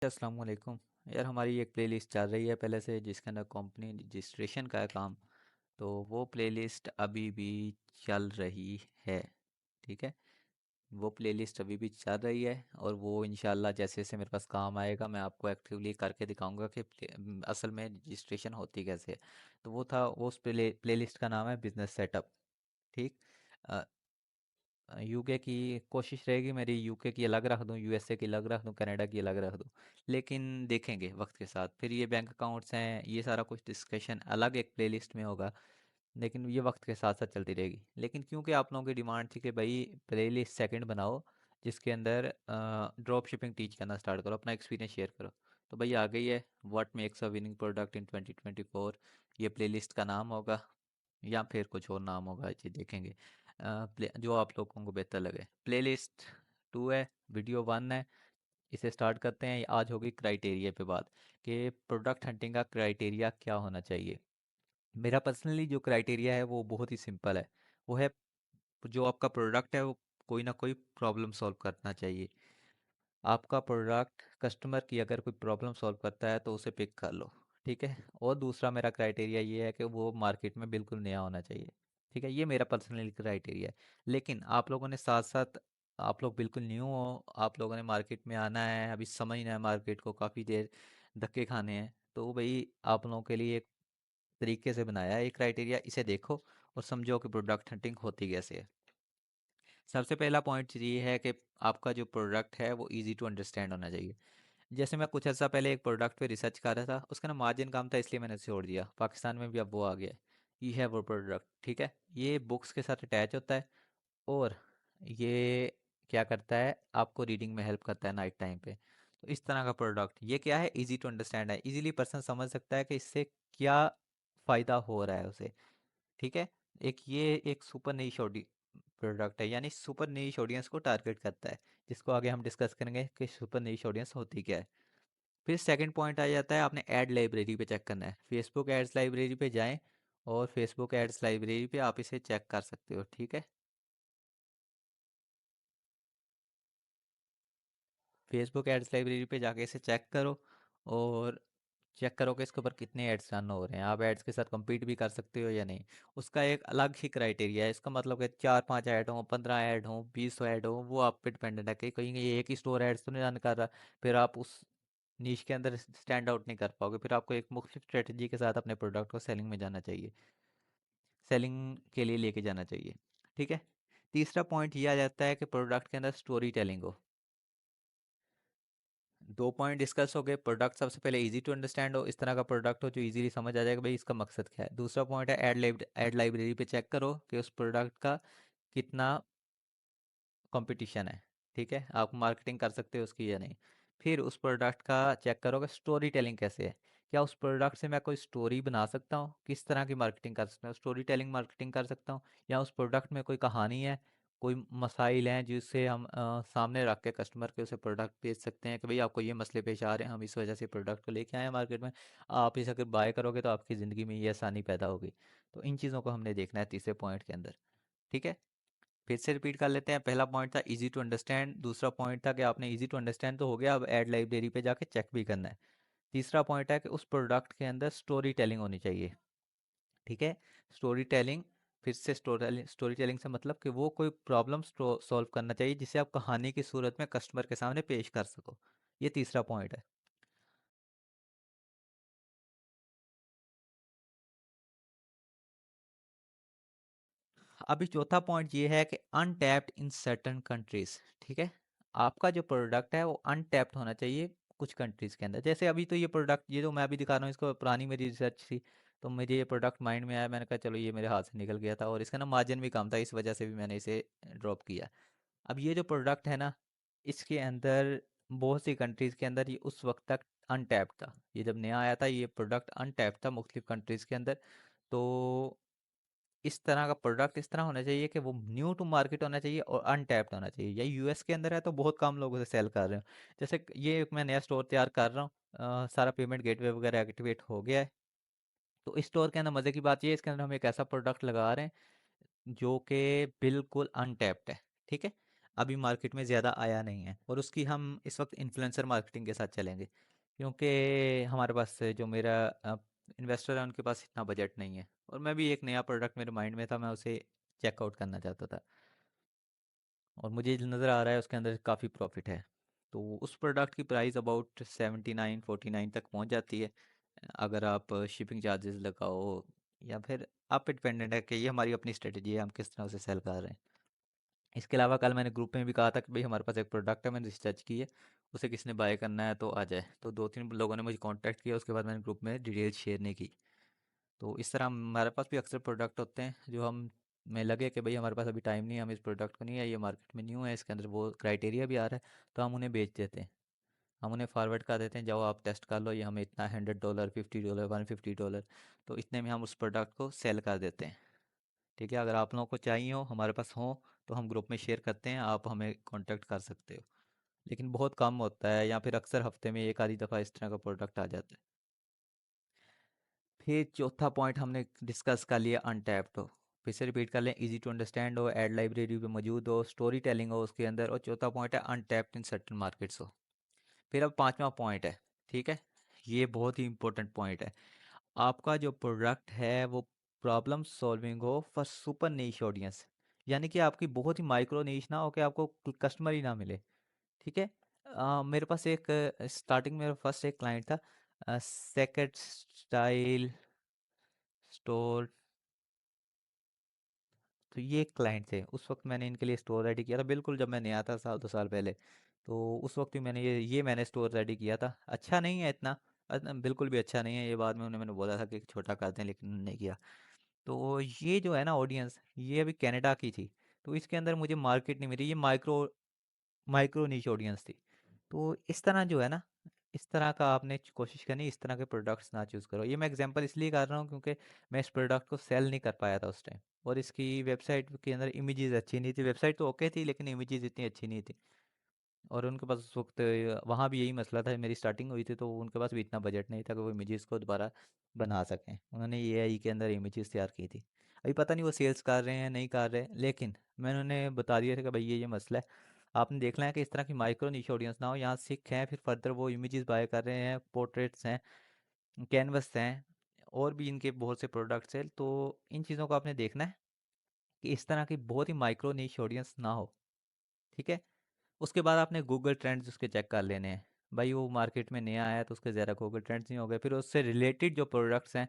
अस्सलाम वालेकुम। यार हमारी एक प्लेलिस्ट चल रही है पहले से जिसके अंदर कंपनी रजिस्ट्रेशन का है काम। तो वो प्लेलिस्ट अभी भी चल रही है। ठीक है। वो प्लेलिस्ट अभी भी चल रही है और वो इंशाल्लाह जैसे जैसे मेरे पास काम आएगा मैं आपको एक्टिवली करके दिखाऊंगा कि असल में रजिस्ट्रेशन होती कैसे है। तो वो था वो उस प्लेलिस्ट का नाम है बिजनेस सेटअप। ठीक। यूके की कोशिश रहेगी मेरी यूके की अलग रख दूं, यूएसए की अलग रख दूं, कनाडा की अलग रख दूं। लेकिन देखेंगे वक्त के साथ फिर ये बैंक अकाउंट्स हैं ये सारा कुछ डिस्कशन अलग एक प्लेलिस्ट में होगा। लेकिन ये वक्त के साथ साथ चलती रहेगी। लेकिन क्योंकि आप लोगों की डिमांड थी कि भाई प्लेलिस्ट सेकंड बनाओ जिसके अंदर ड्रॉप शिपिंग टीच करना स्टार्ट करो, अपना एक्सपीरियंस शेयर करो। तो भाई आ गई है what makes a winning product in 2024। ये प्लेलिस्ट का नाम होगा या फिर कुछ और नाम होगा ये देखेंगे। जो आप लोगों को बेहतर लगे। प्लेलिस्ट 2 है, वीडियो 1 है। इसे स्टार्ट करते हैं। आज होगी क्राइटेरिया पे बात कि प्रोडक्ट हंटिंग का क्राइटेरिया क्या होना चाहिए। मेरा पर्सनली जो क्राइटेरिया है वो बहुत ही सिंपल है। वो है जो आपका प्रोडक्ट है वो कोई ना कोई प्रॉब्लम सॉल्व करना चाहिए। आपका प्रोडक्ट कस्टमर की अगर कोई प्रॉब्लम सॉल्व करता है तो उसे पिक कर लो। ठीक है। और दूसरा मेरा क्राइटेरिया ये है कि वो मार्केट में बिल्कुल नया होना चाहिए। ठीक है, ये मेरा पर्सनल क्राइटेरिया है। लेकिन आप लोगों ने साथ साथ आप लोग बिल्कुल न्यू हो, आप लोगों ने मार्केट में आना है, अभी समझना है मार्केट को, काफ़ी देर धक्के खाने हैं। तो भाई आप लोगों के लिए एक तरीके से बनाया है ये क्राइटेरिया, इसे देखो और समझो कि प्रोडक्ट हंटिंग होती कैसे है। सबसे पहला पॉइंट ये है कि आपका जो प्रोडक्ट है वो इजी टू अंडरस्टैंड होना चाहिए। जैसे मैं कुछ अर्सा पहले एक प्रोडक्ट पे रिसर्च कर रहा था, उसका ना मार्जिन कम था इसलिए मैंने छोड़ दिया। पाकिस्तान में भी अब वो आ गया है। ये है वो प्रोडक्ट। ठीक है। ये बुक्स के साथ अटैच होता है और ये क्या करता है आपको रीडिंग में हेल्प करता है नाइट टाइम पे। तो इस तरह का प्रोडक्ट ये क्या है, इजी टू अंडरस्टैंड है, इजीली पर्सन समझ सकता है कि इससे क्या फ़ायदा हो रहा है उसे। ठीक है। एक सुपर नीश प्रोडक्ट है, यानी सुपर नीश ऑडियंस को टारगेट करता है, जिसको आगे हम डिस्कस करेंगे कि सुपर नीश ऑडियंस होती क्या है। फिर सेकंड पॉइंट आ जाता है आपने ऐड लाइब्रेरी पे चेक करना है। फेसबुक एड्स लाइब्रेरी पे जाएं और फेसबुक एड्स लाइब्रेरी पे आप इसे चेक कर सकते हो। ठीक है। फेसबुक एड्स लाइब्रेरी पे जाके इसे चेक करो और चेक करो कि इसके ऊपर कितने एड्स रन हो रहे हैं, आप एड्स के साथ compete भी कर सकते हो या नहीं। उसका एक अलग ही क्राइटेरिया है। इसका मतलब कि 4-5 ऐड हो, 15 ऐड हो, 20 ऐड हो, वो आप पे डिपेंडेंट है कि कहीं ये एक ही स्टोर एड्स तो नहीं रन कर रहा। फिर आप उस नीश के अंदर स्टैंड आउट नहीं कर पाओगे। फिर आपको एक मुख्तलिफ स्ट्रेटजी के साथ अपने प्रोडक्ट को सेलिंग में जाना चाहिए, सेलिंग के लिए लेके जाना चाहिए। ठीक है। तीसरा पॉइंट ये आ जाता है कि प्रोडक्ट के अंदर स्टोरी टेलिंग हो। दो पॉइंट डिस्कस हो गए। प्रोडक्ट सबसे पहले इजी टू अंडरस्टैंड हो, इस तरह का प्रोडक्ट हो जो इजीली समझ आ जाएगा भाई इसका मकसद क्या है। दूसरा पॉइंट है ऐड लाइब्रेरी पे चेक करो कि उस प्रोडक्ट का कितना कंपटीशन है। ठीक है, आप मार्केटिंग कर सकते हो उसकी या नहीं। फिर उस प्रोडक्ट का चेक करो कि स्टोरी टेलिंग कैसे है। क्या उस प्रोडक्ट से मैं कोई स्टोरी बना सकता हूँ, किस तरह की मार्केटिंग कर सकता हूँ, स्टोरी टेलिंग मार्केटिंग कर सकता हूँ, या उस प्रोडक्ट में कोई कहानी है, कोई मसाइल हैं जिससे हम सामने रख के कस्टमर के उसे प्रोडक्ट बेच सकते हैं कि भाई आपको ये मसले पेश आ रहे हैं, हम इस वजह से प्रोडक्ट को लेके आए हैं मार्केट में, आप इसे अगर बाय करोगे तो आपकी ज़िंदगी में ये आसानी पैदा होगी। तो इन चीज़ों को हमने देखना है तीसरे पॉइंट के अंदर। ठीक है। फिर से रिपीट कर लेते हैं। पहला पॉइंट था इजी टू अंडरस्टैंड, दूसरा पॉइंट था कि आपने इजी टू अंडरस्टैंड तो हो गया, अब ऐड लाइब्रेरी पे जाके चेक भी करना है। तीसरा पॉइंट है कि उस प्रोडक्ट के अंदर स्टोरी टेलिंग होनी चाहिए। ठीक है। स्टोरी टेलिंग, फिर से स्टोरी टेलिंग से मतलब कि वो कोई प्रॉब्लम सॉल्व करना चाहिए जिसे आप कहानी की सूरत में कस्टमर के सामने पेश कर सको। ये तीसरा पॉइंट है। अभी चौथा पॉइंट ये है कि अनटैप्ड इन सर्टन कंट्रीज। ठीक है। आपका जो प्रोडक्ट है वो अनटैप्ड होना चाहिए कुछ कंट्रीज के अंदर। जैसे अभी तो ये प्रोडक्ट ये जो मैं अभी दिखा रहा हूँ इसको पुरानी मेरी रिसर्च थी, तो मुझे ये प्रोडक्ट माइंड में आया, मैंने कहा चलो ये मेरे हाथ से निकल गया था और इसका ना मार्जिन भी कम था, इस वजह से भी मैंने इसे ड्रॉप किया। अब ये जो प्रोडक्ट है ना, इसके अंदर बहुत सी कंट्रीज के अंदर ये उस वक्त तक अनटैप्ड था। ये जब नया आया था ये प्रोडक्ट अनटैप्ड था मुख्तलिफ कंट्रीज के अंदर। तो इस तरह का प्रोडक्ट इस तरह होना चाहिए कि वो न्यू टू मार्केट होना चाहिए और अनटैप्ड होना चाहिए। या यूएस के अंदर है तो बहुत कम लोग उसे सेल कर रहे हो। जैसे ये एक मैं नया स्टोर तैयार कर रहा हूँ, सारा पेमेंट गेटवे वगैरह एक्टिवेट हो गया है। तो इस स्टोर के अंदर मज़े की बात ये है इसके अंदर हम एक ऐसा प्रोडक्ट लगा रहे हैं जो कि बिल्कुल अनटैप्ड है। ठीक है। अभी मार्केट में ज़्यादा आया नहीं है, और उसकी हम इस वक्त इन्फ्लुएंसर मार्केटिंग के साथ चलेंगे, क्योंकि हमारे पास से जो मेरा इन्वेस्टर है उनके पास इतना बजट नहीं है, और मैं भी एक नया प्रोडक्ट मेरे माइंड में था, मैं उसे चेकआउट करना चाहता था, और मुझे नज़र आ रहा है उसके अंदर काफ़ी प्रॉफिट है। तो उस प्रोडक्ट की प्राइस अबाउट 79-49 तक पहुंच जाती है, अगर आप शिपिंग चार्जेस लगाओ, या फिर आप पे डिपेंडेंट है कि ये हमारी अपनी स्ट्रेटजी है, हम किस तरह उसे सेल कर रहे हैं। इसके अलावा कल मैंने ग्रुप में भी कहा था कि भाई हमारे पास एक प्रोडक्ट है, मैंने रिसर्च की है, उसे किसने बाय करना है तो आ जाए। तो 2-3 लोगों ने मुझे कांटेक्ट किया, उसके बाद मैंने ग्रुप में डिटेल्स शेयर नहीं की। तो इस तरह हमारे पास भी अक्सर प्रोडक्ट होते हैं जो हम में लगे कि भाई हमारे पास अभी टाइम नहीं है, हम इस प्रोडक्ट को नहीं है, ये मार्केट में न्यू है, इसके अंदर वो क्राइटेरिया भी आ रहा है, तो हम उन्हें बेच देते हैं। हम उन्हें फॉरवर्ड कर देते हैं, जाओ आप टेस्ट कर लो, ये हमें इतना $100, $50, $150, तो इतने में हम उस प्रोडक्ट को सेल कर देते हैं। ठीक है, अगर आप लोगों को चाहिए हो, हमारे पास हो, तो हम ग्रुप में शेयर करते हैं, आप हमें कांटेक्ट कर सकते हो। लेकिन बहुत कम होता है, या फिर अक्सर हफ्ते में एक आधी दफ़ा इस तरह का प्रोडक्ट आ जाता है। फिर चौथा पॉइंट हमने डिस्कस कर लिया, अनटैप्ड हो। फिर से रिपीट कर लें, इजी टू अंडरस्टैंड हो, एड लाइब्रेरी पे मौजूद हो, स्टोरी टेलिंग हो उसके अंदर, और चौथा पॉइंट है अनटैप्ड इन सर्टन मार्केट्स हो। फिर अब पांचवा पॉइंट है, ठीक है, ये बहुत ही इंपॉर्टेंट पॉइंट है, आपका जो प्रोडक्ट है वो प्रॉब्लम सॉल्विंग हो फॉर सुपर नीश ऑडियंस, यानी कि आपकी बहुत ही माइक्रो नीश ना हो कि आपको कस्टमर ही ना मिले। ठीक है, मेरे पास एक स्टार्टिंग में फर्स्ट एक क्लाइंट था, सेकेंड स्टाइल स्टोर, तो ये क्लाइंट थे। उस वक्त मैंने इनके लिए स्टोर रेडी किया था, बिल्कुल जब मैं नया था, 1-2 साल पहले। तो उस वक्त ही मैंने ये मैंने स्टोर रेडी किया था। अच्छा नहीं है इतना, बिल्कुल भी अच्छा नहीं है, ये बाद में उन्हें मैंने बोला था कि छोटा कर दें, लेकिन उन्होंने नहीं किया। तो ये जो है ना ऑडियंस, ये अभी कनाडा की थी, तो इसके अंदर मुझे मार्केट नहीं मिली, ये माइक्रो माइक्रो नीश ऑडियंस थी। तो इस तरह जो है ना, इस तरह का आपने कोशिश करनी, इस तरह के प्रोडक्ट्स ना चूज़ करो। ये मैं एग्जांपल इसलिए कर रहा हूँ क्योंकि मैं इस प्रोडक्ट को सेल नहीं कर पाया था उस टाइम, और इसकी वेबसाइट के अंदर इमेजेस अच्छी नहीं थी, वेबसाइट तो ओके थी लेकिन इमेजेस इतनी अच्छी नहीं थी। और उनके पास उस वक्त वहाँ भी यही मसला था, मेरी स्टार्टिंग हुई थी तो उनके पास भी इतना बजट नहीं था कि वो इमेजेस को दोबारा बना सकें, उन्होंने एआई के अंदर इमेजेस तैयार की थी। अभी पता नहीं वो सेल्स कर रहे हैं नहीं कर रहे, लेकिन मैंने उन्हें बता दिया था कि भाई ये मसला है, आपने देखना है कि इस तरह की माइक्रो निश ऑडियंस ना हो। यहाँ सिख हैं, फिर फर्दर वो इमेजेस बाय कर रहे हैं, पोर्ट्रेट्स हैं, कैनवस हैं, और भी इनके बहुत से प्रोडक्ट्स हैं। तो इन चीज़ों को आपने देखना है कि इस तरह की बहुत ही माइक्रो निश ऑडियंस ना हो। ठीक है, उसके बाद आपने गूगल ट्रेंड्स उसके चेक कर लेने हैं। भाई वो मार्केट में नया आया तो उसके ज़्यादा गूगल ट्रेंड्स नहीं हो गए, फिर उससे रिलेटेड जो प्रोडक्ट्स हैं,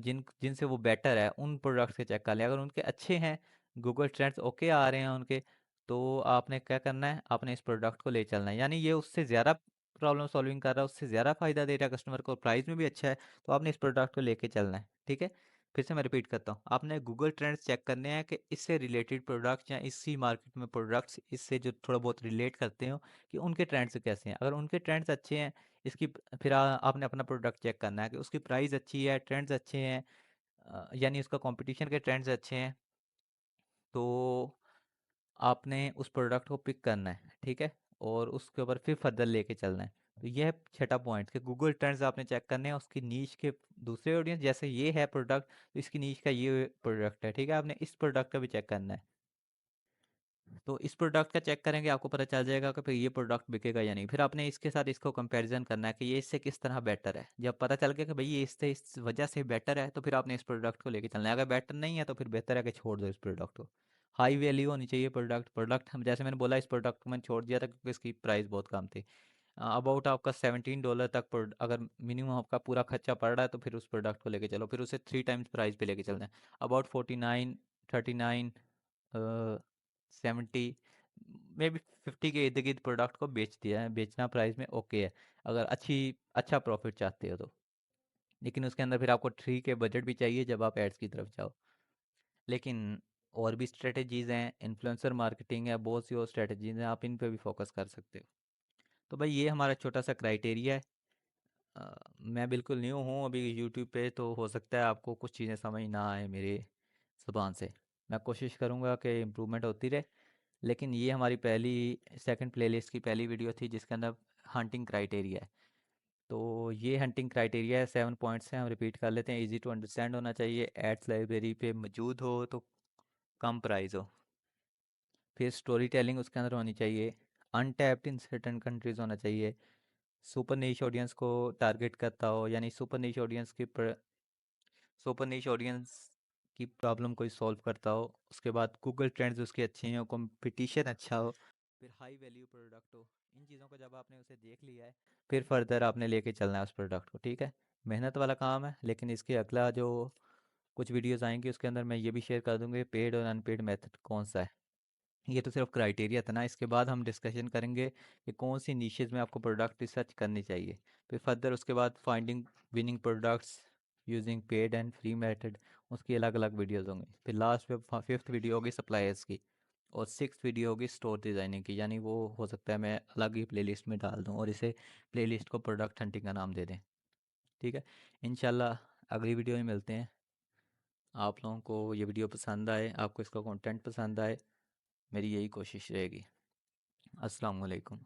जिनसे वो बेटर है, उन प्रोडक्ट्स के चेक कर लें। अगर उनके अच्छे हैं, गूगल ट्रेंड्स ओके आ रहे हैं उनके, तो आपने क्या करना है, आपने इस प्रोडक्ट को ले चलना है, यानी ये उससे ज़्यादा प्रॉब्लम सॉल्विंग कर रहा है, उससे ज़्यादा फ़ायदा दे रहा है कस्टमर को, प्राइस में भी अच्छा है, तो आपने इस प्रोडक्ट को लेके चलना है। ठीक है, फिर से मैं रिपीट करता हूँ, आपने गूगल ट्रेंड्स चेक करने हैं कि इससे रिलेटेड प्रोडक्ट्स या इसी मार्केट में प्रोडक्ट्स इससे जो थोड़ा बहुत रिलेट करते हो, कि उनके ट्रेंड्स कैसे हैं। अगर उनके ट्रेंड्स अच्छे हैं, इसकी फिर आपने अपना प्रोडक्ट चेक करना है कि उसकी प्राइस अच्छी है, ट्रेंड्स अच्छे हैं, यानी उसका कंपटीशन के ट्रेंड्स अच्छे हैं, तो आपने उस प्रोडक्ट को पिक करना है। ठीक है, और उसके ऊपर फिर फर्दर लेके चलना है। तो यह है छठा पॉइंट कि गूगल ट्रेंड्स आपने चेक करने हैं, उसकी नीश के दूसरे ऑडियंस, जैसे ये है प्रोडक्ट तो इसकी नीश का ये प्रोडक्ट है। ठीक है, आपने इस प्रोडक्ट का भी चेक करना है। तो इस प्रोडक्ट का चेक करेंगे, आपको पता चल जाएगा कि फिर ये प्रोडक्ट बिकेगा या नहीं। फिर आपने इसके साथ इसको कंपैरिजन करना है कि ये इससे किस तरह बेटर है। जब पता चल गया कि भाई ये इससे इस वजह से बेटर है, तो फिर आपने इस प्रोडक्ट को लेके चलना है। अगर बेटर नहीं है तो फिर बेहतर है कि छोड़ दो इस प्रोडक्ट को। हाई वैल्यू होनी चाहिए प्रोडक्ट, हम जैसे मैंने बोला, इस प्रोडक्ट को मैंने छोड़ दिया था क्योंकि इसकी प्राइस बहुत कम थी। अबाउट आपका $17 तक अगर मिनिमम आपका पूरा खर्चा पड़ रहा है, तो फिर उस प्रोडक्ट को लेके चलो, फिर उसे 3 टाइम्स प्राइस पे लेके चलना है। अबाउट 49, 39, 70, मे बी 50 के इर्द गिर्द प्रोडक्ट को बेच दिया है, बेचना प्राइस में ओके है, अगर अच्छा प्रॉफिट चाहते हो तो। लेकिन उसके अंदर फिर आपको 3 के बजट भी चाहिए जब आप एड्स की तरफ जाओ। लेकिन और भी स्ट्रेटजीज हैं, इन्फ्लुएंसर मार्केटिंग है, बहुत सी और स्ट्रेटजीज हैं, आप इन पे भी फोकस कर सकते हो। तो भाई ये हमारा छोटा सा क्राइटेरिया है। मैं बिल्कुल न्यू हूँ अभी यूट्यूब पे, तो हो सकता है आपको कुछ चीज़ें समझ ना आए मेरे ज़ुबान से। मैं कोशिश करूँगा कि इम्प्रूवमेंट होती रहे। लेकिन ये हमारी पहली सेकंड प्लेलिस्ट की पहली वीडियो थी जिसके अंदर हंटिंग क्राइटेरिया है। तो ये हंटिंग क्राइटेरिया है, 7 पॉइंट्स हैं, हम रिपीट कर लेते हैं। इजी टू अंडरस्टैंड होना चाहिए, एड्स लाइब्रेरी पे मौजूद हो, तो कम प्राइस हो, फिर स्टोरी टेलिंग उसके अंदर होनी चाहिए। अनटैप्ड इन सर्टेन कंट्रीज होना चाहिए। सुपर नीश ऑडियंस को टारगेट करता हो, यानी सुपर नीश ऑडियंस की प्रॉब्लम कोई सॉल्व करता हो। उसके बाद गूगल ट्रेंड्स उसके अच्छे हो, कंपटीशन अच्छा हो, फिर हाई वैल्यू प्रोडक्ट हो। इन चीज़ों को जब आपने उसे देख लिया है, फिर फर्दर आपने लेके चलना है उस प्रोडक्ट को, ठीक है। मेहनत वाला काम है, लेकिन इसके अगला जो कुछ वीडियोस आएंगे उसके अंदर मैं ये भी शेयर कर दूंगी पेड और अनपेड मेथड कौन सा है। ये तो सिर्फ क्राइटेरिया था ना, इसके बाद हम डिस्कशन करेंगे कि कौन सी निशेज में आपको प्रोडक्ट रिसर्च करनी चाहिए। फिर फर्दर उसके बाद finding winning products using paid and free method, उसकी अलग अलग वीडियोस होंगी। फिर लास्ट में फिफ्थ वीडियो होगी सप्लायर्स की, और सिक्स वीडियो होगी स्टोर डिज़ाइनिंग की। यानी वो हो सकता है मैं अलग ही प्लेलिस्ट में डाल दूँ और इसे प्लेलिस्ट को प्रोडक्ट हंटिंग का नाम दे दें, ठीक है। इंशाल्लाह अगली वीडियो में मिलते हैं। आप लोगों को ये वीडियो पसंद आए, आपको इसका कंटेंट पसंद आए, मेरी यही कोशिश रहेगी। अस्सलाम वालेकुम।